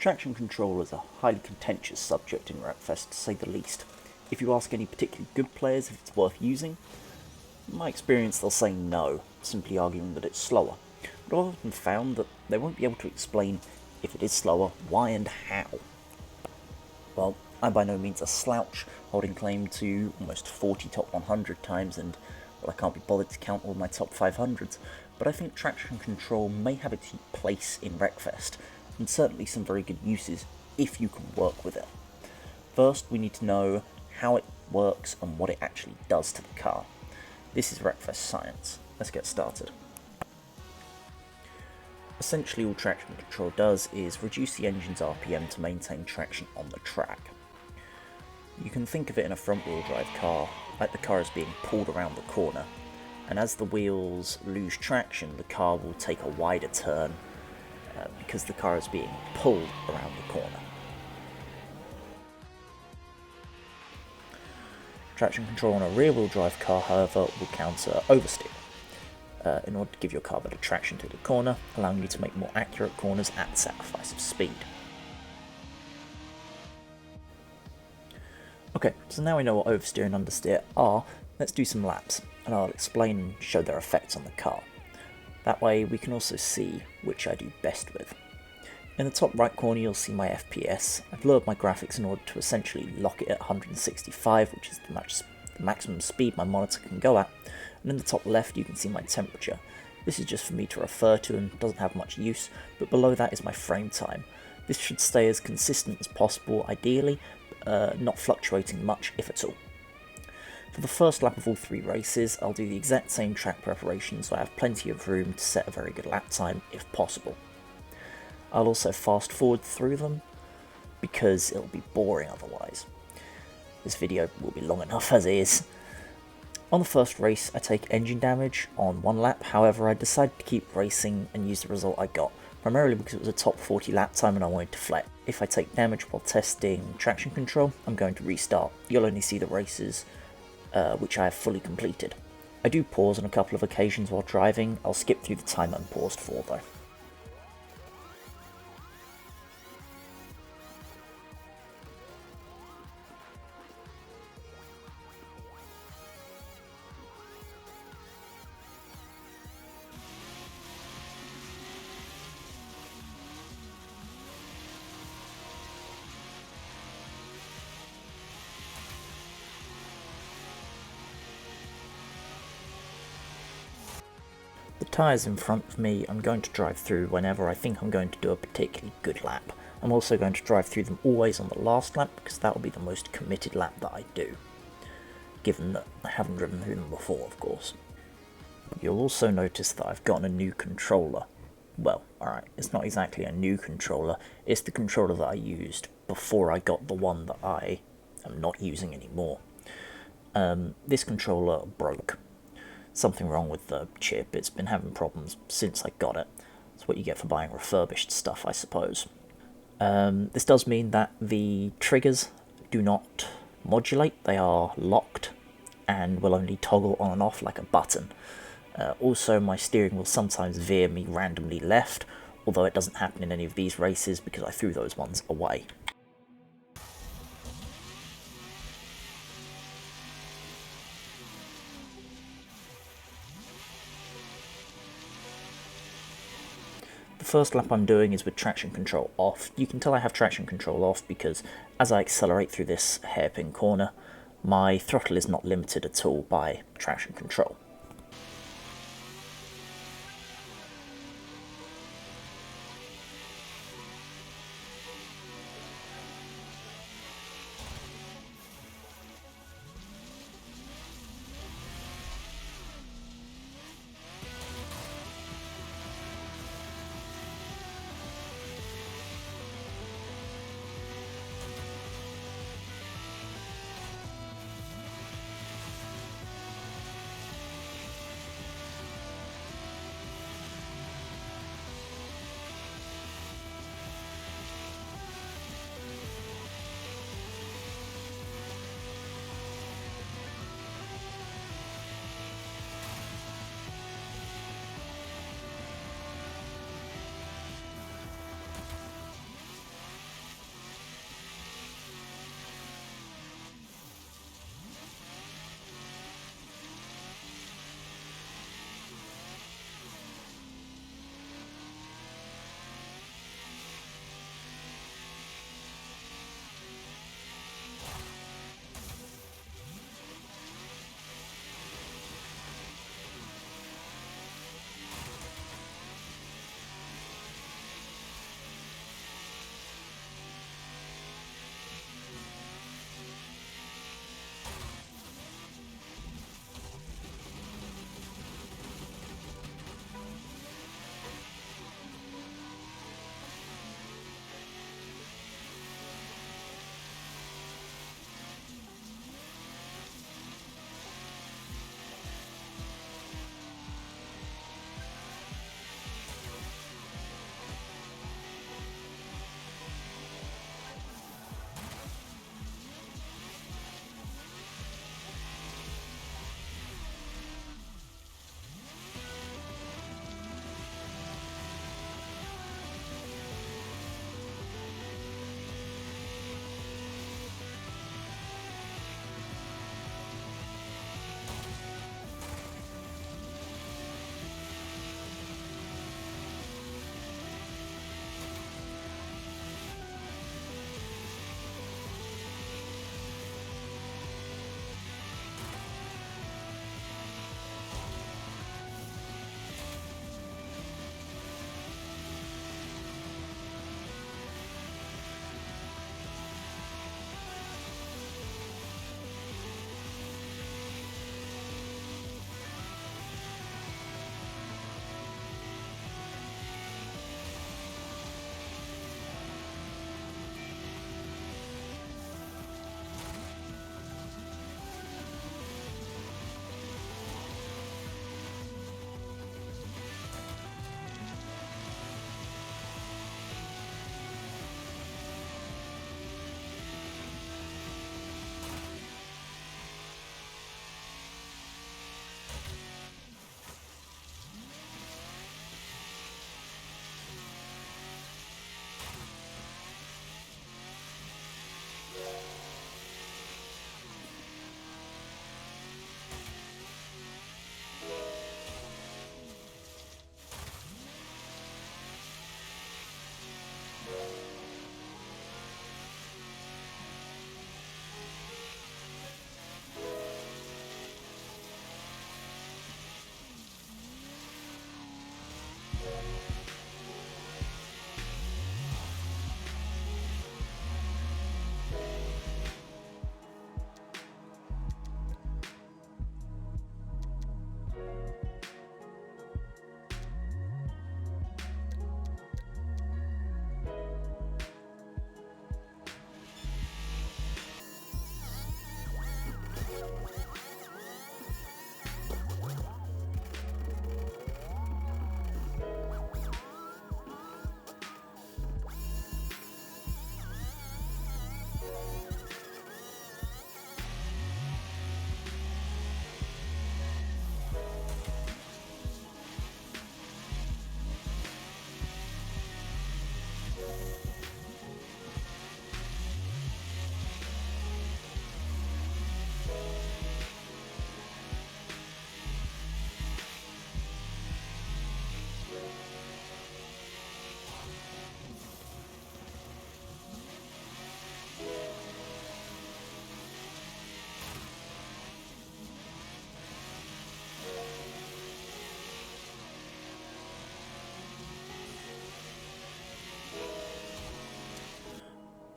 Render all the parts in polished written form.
Traction control is a highly contentious subject in Wreckfest, to say the least. If you ask any particularly good players if it's worth using, in my experience they'll say no, simply arguing that it's slower. But I've often found that they won't be able to explain, if it is slower, why and how. Well, I'm by no means a slouch, holding claim to almost 40 top 100 times, and well, I can't be bothered to count all my top 500s, but I think traction control may have its place in Wreckfest, and certainly some very good uses if you can work with it. First, we need to know how it works and what it actually does to the car. This is Wreckfest Science. Let's get started. Essentially, all traction control does is reduce the engine's RPM to maintain traction on the track. You can think of it in a front-wheel drive car, like the car is being pulled around the corner, and as the wheels lose traction, the car will take a wider turn because the car is being pulled around the corner. Traction control on a rear-wheel drive car, however, will counter oversteer in order to give your car better traction to the corner, allowing you to make more accurate corners at the sacrifice of speed. Okay, so now we know what oversteer and understeer are, let's do some laps, and I'll explain and show their effects on the car. That way we can also see which I do best with. In the top right corner you'll see my FPS. I've lowered my graphics in order to essentially lock it at 165, which is the maximum speed my monitor can go at, and in the top left you can see my temperature. This is just for me to refer to and doesn't have much use, but below that is my frame time. This should stay as consistent as possible, ideally, not fluctuating much if at all. For the first lap of all three races, I'll do the exact same track preparation so I have plenty of room to set a very good lap time if possible. I'll also fast forward through them because it'll be boring otherwise. This video will be long enough as is. On the first race I take engine damage on one lap, however I decided to keep racing and use the result I got, primarily because it was a top 40 lap time and I wanted to flex. If I take damage while testing traction control, I'm going to restart. You'll only see the races which I have fully completed. I do pause on a couple of occasions while driving. I'll skip through the time I'm paused for though. The tyres in front of me I'm going to drive through whenever I think I'm going to do a particularly good lap. I'm also going to drive through them always on the last lap because that will be the most committed lap that I do, given that I haven't driven through them before, of course. You'll also notice that I've gotten a new controller. Well, alright, it's not exactly a new controller, it's the controller that I used before I got the one that I am not using anymore. This controller broke. Something wrong with the chip, it's been having problems since I got it. That's what you get for buying refurbished stuff, I suppose. This does mean that the triggers do not modulate, they are locked and will only toggle on and off like a button. Also, my steering will sometimes veer me randomly left, although it doesn't happen in any of these races because I threw those ones away. The first lap I'm doing is with traction control off. You can tell I have traction control off because as I accelerate through this hairpin corner, my throttle is not limited at all by traction control.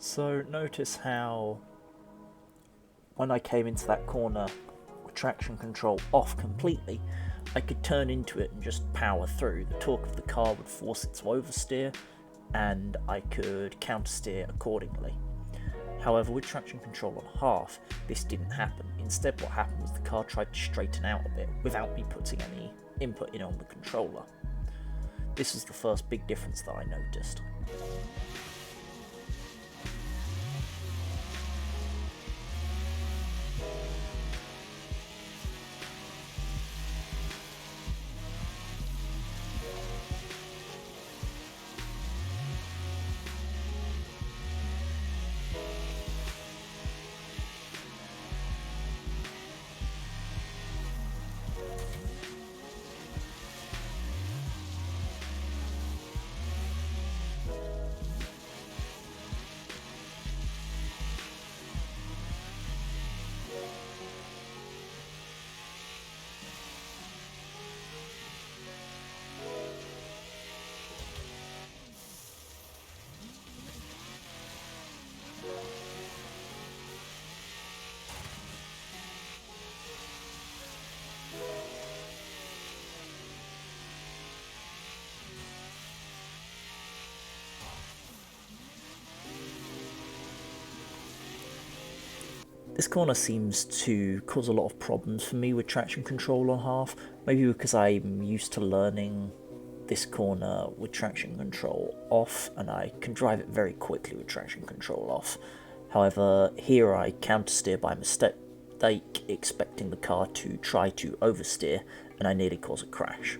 So notice how when I came into that corner with traction control off completely, I could turn into it and just power through. The torque of the car would force it to oversteer, and I could countersteer accordingly. However, with traction control on half, this didn't happen. Instead, what happened was the car tried to straighten out a bit without me putting any input in on the controller. This was the first big difference that I noticed. This corner seems to cause a lot of problems for me with traction control on half, maybe because I'm used to learning this corner with traction control off, and I can drive it very quickly with traction control off. However, here I countersteer by mistake, expecting the car to try to oversteer, and I nearly cause a crash.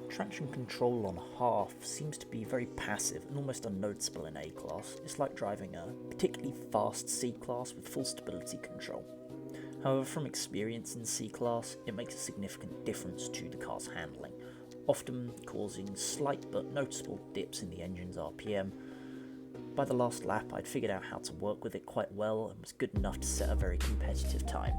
Traction control on half seems to be very passive and almost unnoticeable in A-Class. It's like driving a particularly fast C-Class with full stability control. However, from experience in C-Class, it makes a significant difference to the car's handling, often causing slight but noticeable dips in the engine's RPM. By the last lap, I'd figured out how to work with it quite well and was good enough to set a very competitive time.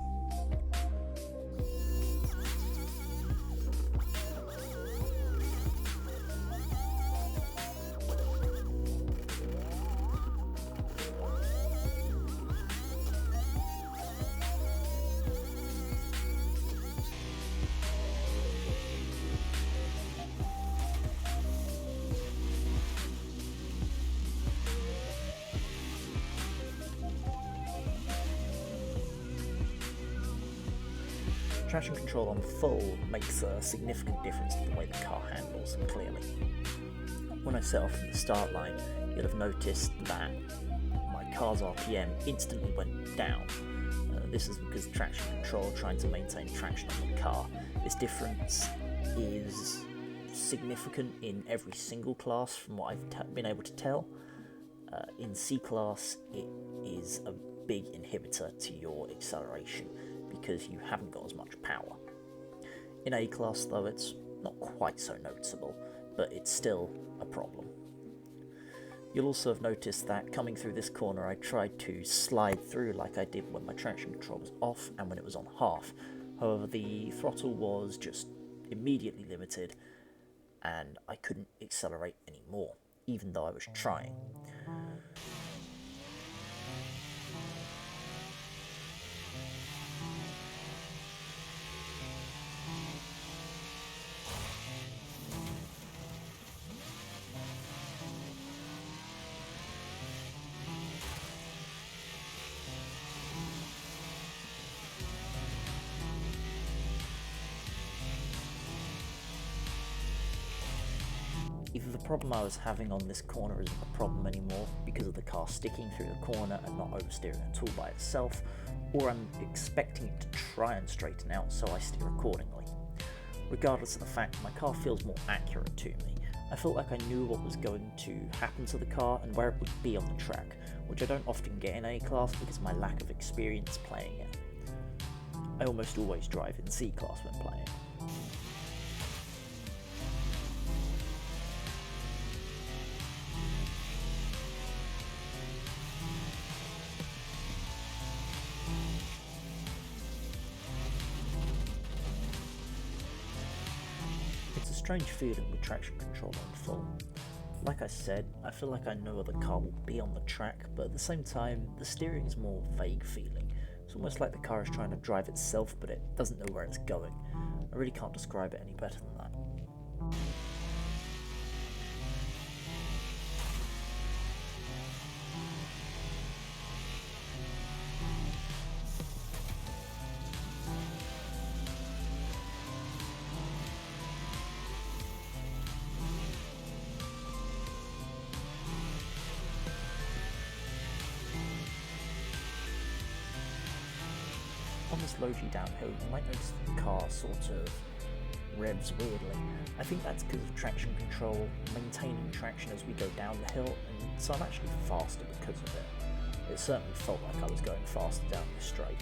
Traction control on full makes a significant difference to the way the car handles, clearly. When I set off from the start line, you'll have noticed that my car's RPM instantly went down. This is because traction control trying to maintain traction on the car. This difference is significant in every single class from what I've been able to tell. In C class, it is a big inhibitor to your acceleration because you haven't got as much power. In A class though, it's not quite so noticeable, but it's still a problem. You'll also have noticed that coming through this corner I tried to slide through like I did when my traction control was off and when it was on half. However, the throttle was just immediately limited and I couldn't accelerate anymore, even though I was trying. Either the problem I was having on this corner isn't a problem anymore because of the car sticking through the corner and not oversteering at all by itself, or I'm expecting it to try and straighten out so I steer accordingly. Regardless of the fact, my car feels more accurate to me. I felt like I knew what was going to happen to the car and where it would be on the track, which I don't often get in A class because of my lack of experience playing it. I almost always drive in C class when playing. Strange feeling with traction control on full. Like I said, I feel like I know where the car will be on the track, but at the same time, the steering is more vague feeling. It's almost like the car is trying to drive itself, but it doesn't know where it's going. I really can't describe it any better than that. On this low-G downhill, you might notice that the car sort of revs weirdly. I think that's because of traction control, maintaining traction as we go down the hill, and so I'm actually faster because of it. It certainly felt like I was going faster down the straight.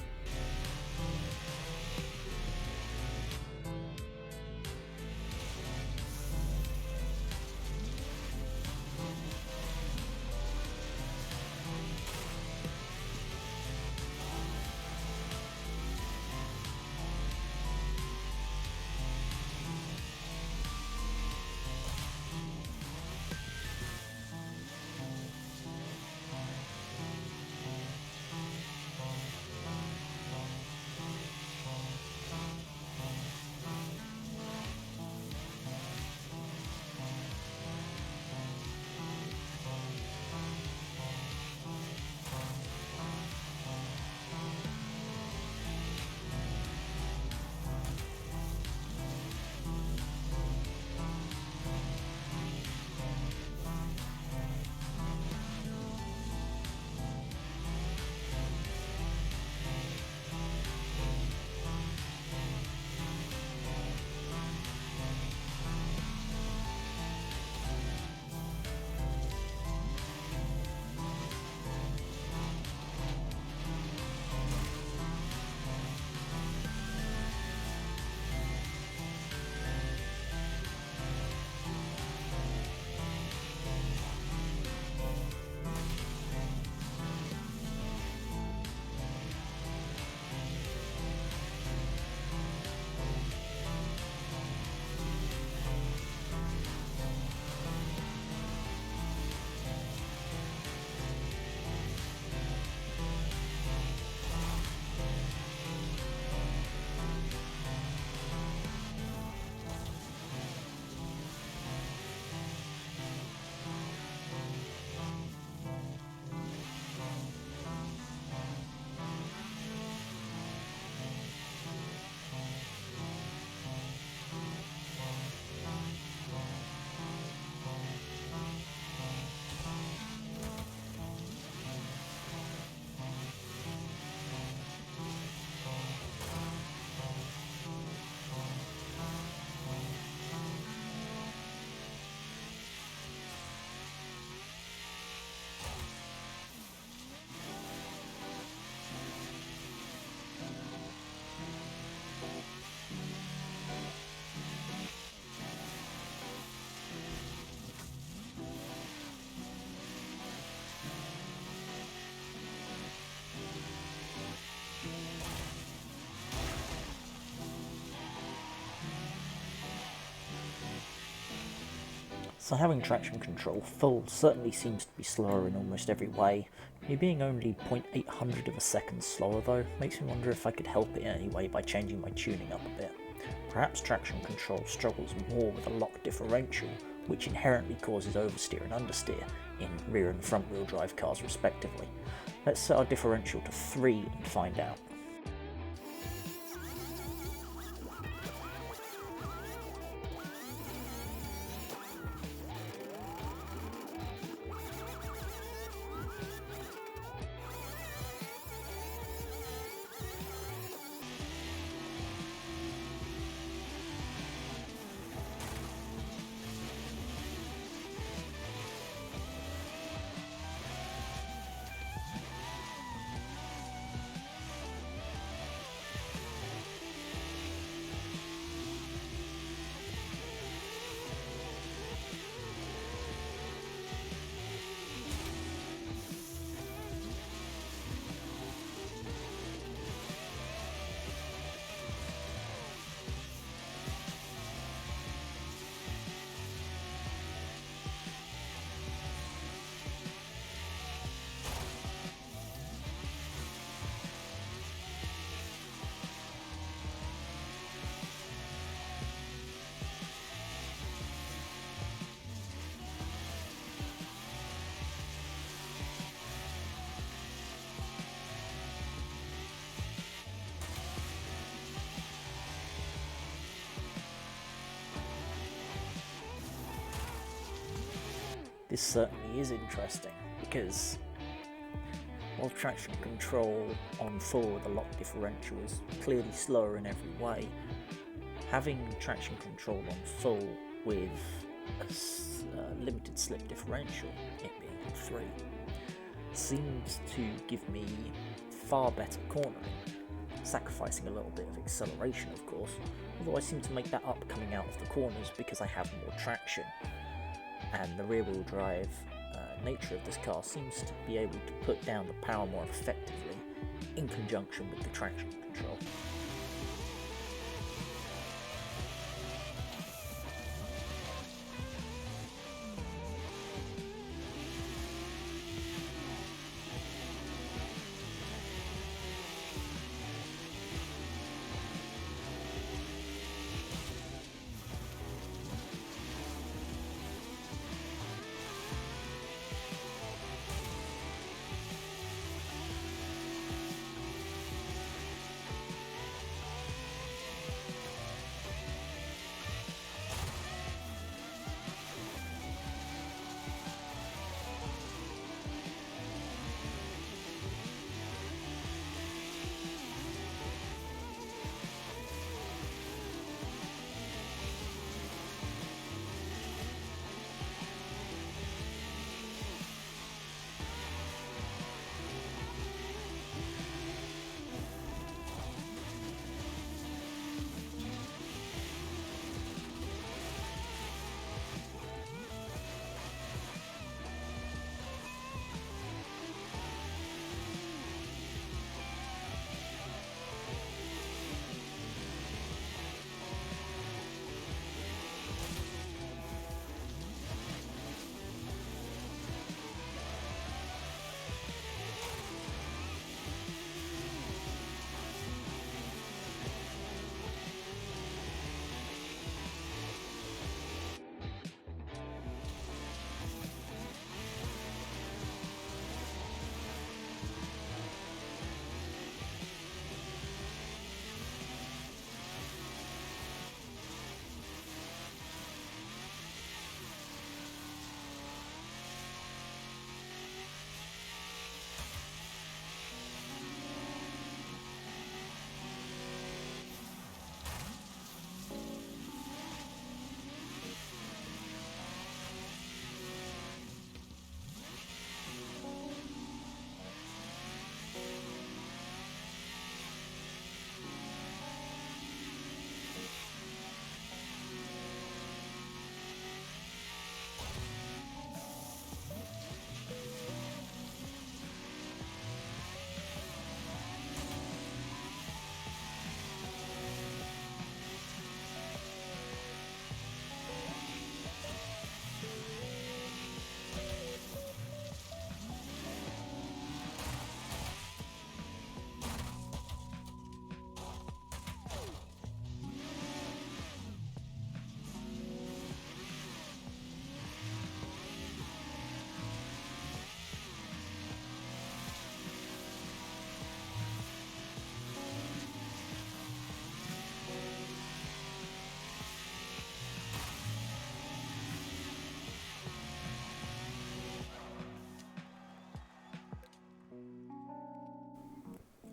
So having traction control full certainly seems to be slower in almost every way. Me being only 0.800 of a second slower though makes me wonder if I could help it in any way by changing my tuning up a bit. Perhaps traction control struggles more with a lock differential, which inherently causes oversteer and understeer in rear and front wheel drive cars respectively. Let's set our differential to 3 and find out. This certainly is interesting, because while traction control on full with a lock differential is clearly slower in every way, having traction control on full with a limited slip differential, it being on 3, seems to give me far better cornering, sacrificing a little bit of acceleration of course, although I seem to make that up coming out of the corners because I have more traction. And the rear-wheel drive nature of this car seems to be able to put down the power more effectively in conjunction with the traction control.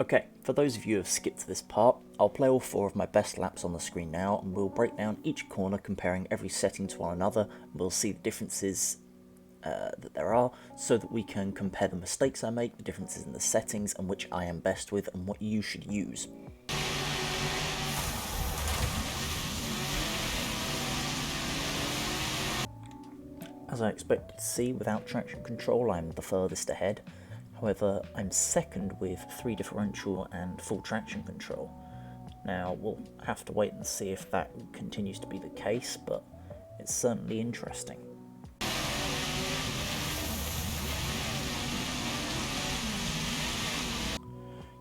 Okay, for those of you who have skipped to this part, I'll play all 4 of my best laps on the screen now, and we'll break down each corner comparing every setting to one another, and we'll see the differences that there are, so that we can compare the mistakes I make, the differences in the settings, and which I am best with, and what you should use. As I expected to see, without traction control I'm the furthest ahead. However, I'm second with 3 differential and full traction control. Now, we'll have to wait and see if that continues to be the case, but it's certainly interesting.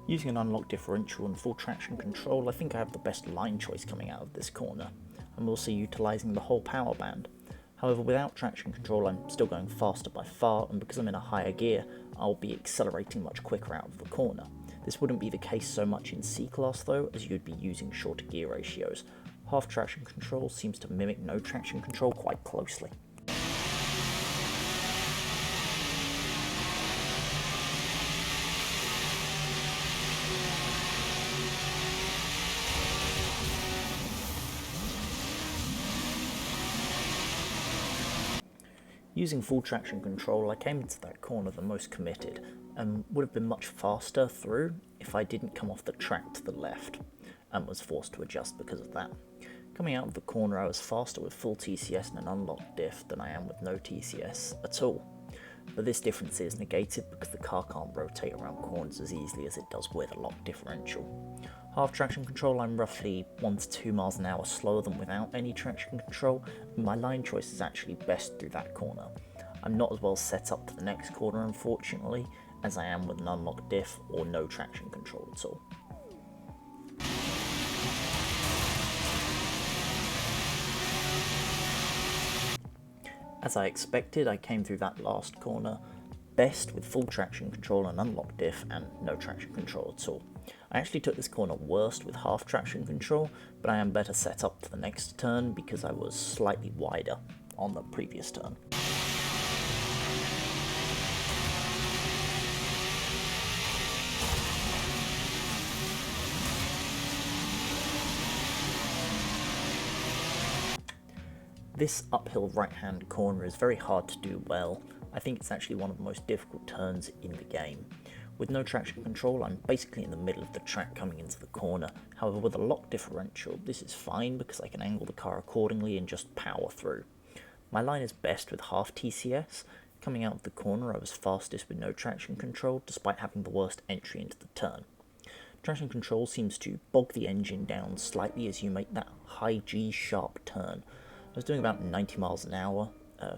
Using an unlocked differential and full traction control, I think I have the best line choice coming out of this corner. I'm also utilising the whole power band. However, without traction control I'm still going faster by far, and because I'm in a higher gear, I'll be accelerating much quicker out of the corner. This wouldn't be the case so much in C-Class though, as you'd be using shorter gear ratios. Half traction control seems to mimic no traction control quite closely. Using full traction control, I came into that corner the most committed, and would have been much faster through if I didn't come off the track to the left, and was forced to adjust because of that. Coming out of the corner I was faster with full TCS and an unlocked diff than I am with no TCS at all. But this difference is negated because the car can't rotate around corners as easily as it does with a locked differential. Half traction control I'm roughly 1 to 2 miles an hour slower than without any traction control, and my line choice is actually best through that corner. I'm not as well set up for the next corner unfortunately, as I am with an unlocked diff or no traction control at all. As I expected, I came through that last corner best with full traction control and unlocked diff and no traction control at all. I actually took this corner worst with half traction control, but I am better set up for the next turn because I was slightly wider on the previous turn. This uphill right-hand corner is very hard to do well. I think it's actually one of the most difficult turns in the game. With no traction control, I'm basically in the middle of the track coming into the corner. However, with a locked differential, this is fine because I can angle the car accordingly and just power through. My line is best with half TCS. Coming out of the corner, I was fastest with no traction control, despite having the worst entry into the turn. Traction control seems to bog the engine down slightly as you make that high G sharp turn. I was doing about 90 miles an hour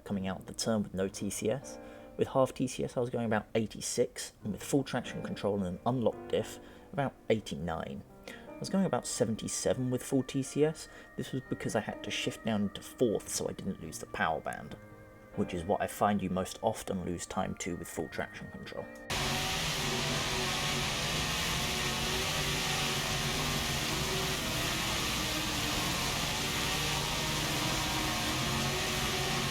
coming out of the turn with no TCS. With half TCS I was going about 86, and with full traction control and an unlocked diff, about 89. I was going about 77 with full TCS. This was because I had to shift down to 4th so I didn't lose the power band, which is what I find you most often lose time to with full traction control.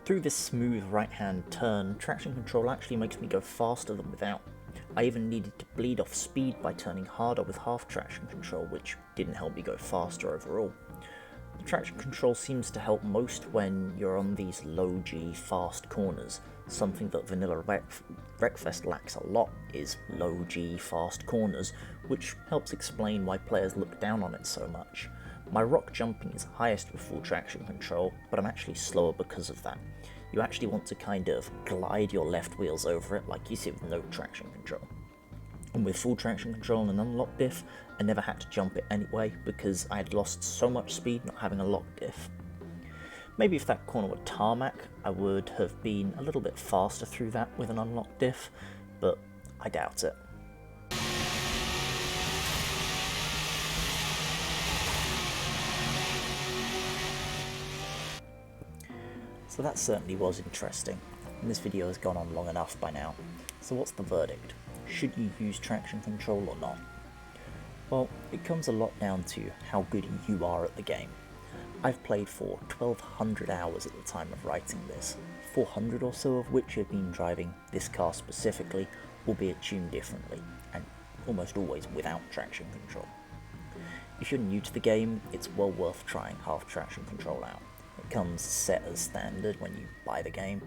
Through this smooth right-hand turn, traction control actually makes me go faster than without. I even needed to bleed off speed by turning harder with half traction control, which didn't help me go faster overall. The traction control seems to help most when you're on these low G fast corners. Something that vanilla Wreckfest lacks a lot is low G fast corners, which helps explain why players look down on it so much. My rock jumping is highest with full traction control, but I'm actually slower because of that. You actually want to kind of glide your left wheels over it like you see with no traction control. And with full traction control and an unlocked diff, I never had to jump it anyway because I had lost so much speed not having a locked diff. Maybe if that corner were tarmac, I would have been a little bit faster through that with an unlocked diff, but I doubt it. So that certainly was interesting, and this video has gone on long enough by now. So what's the verdict? Should you use traction control or not? Well, it comes a lot down to how good you are at the game. I've played for 1200 hours at the time of writing this, 400 or so of which have been driving this car specifically, albeit tuned differently, and almost always without traction control. If you're new to the game, it's well worth trying half traction control out. It comes set as standard when you buy the game.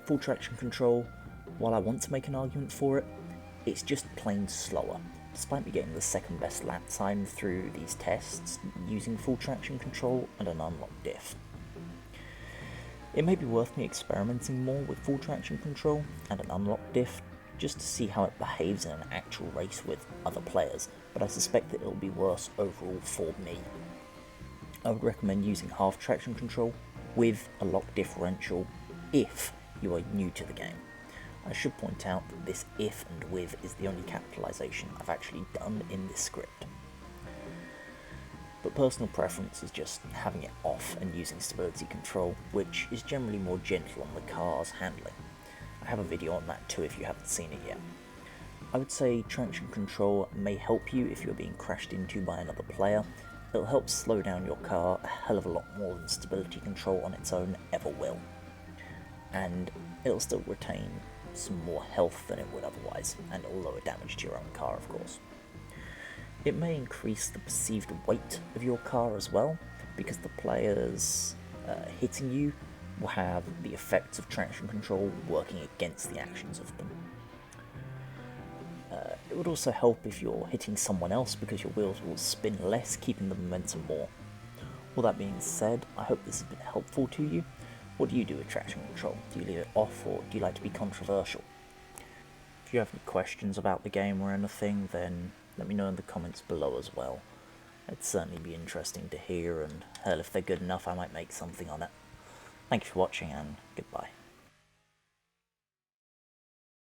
Full traction control, while I want to make an argument for it, it's just plain slower. Despite me getting the second best lap time through these tests using full traction control and an unlocked diff. It may be worth me experimenting more with full traction control and an unlocked diff just to see how it behaves in an actual race with other players, but I suspect that it'll be worse overall for me. I would recommend using half traction control with a locked differential if you are new to the game. I should point out that this if and with is the only capitalization I've actually done in this script. But personal preference is just having it off and using stability control, which is generally more gentle on the car's handling. I have a video on that too if you haven't seen it yet. I would say traction control may help you if you're being crashed into by another player. It'll help slow down your car a hell of a lot more than stability control on its own ever will. And it'll still retain some more health than it would otherwise, and it'll lower damage to your own car, of course. It may increase the perceived weight of your car as well, because the players hitting you will have the effects of traction control working against the actions of them. It would also help if you're hitting someone else because your wheels will spin less, keeping the momentum more. All that being said, I hope this has been helpful to you. What do you do with traction control? Do you leave it off, or do you like to be controversial? If you have any questions about the game or anything, then let me know in the comments below as well. It'd certainly be interesting to hear, and hell, if they're good enough, I might make something on it. Thank you for watching, and goodbye.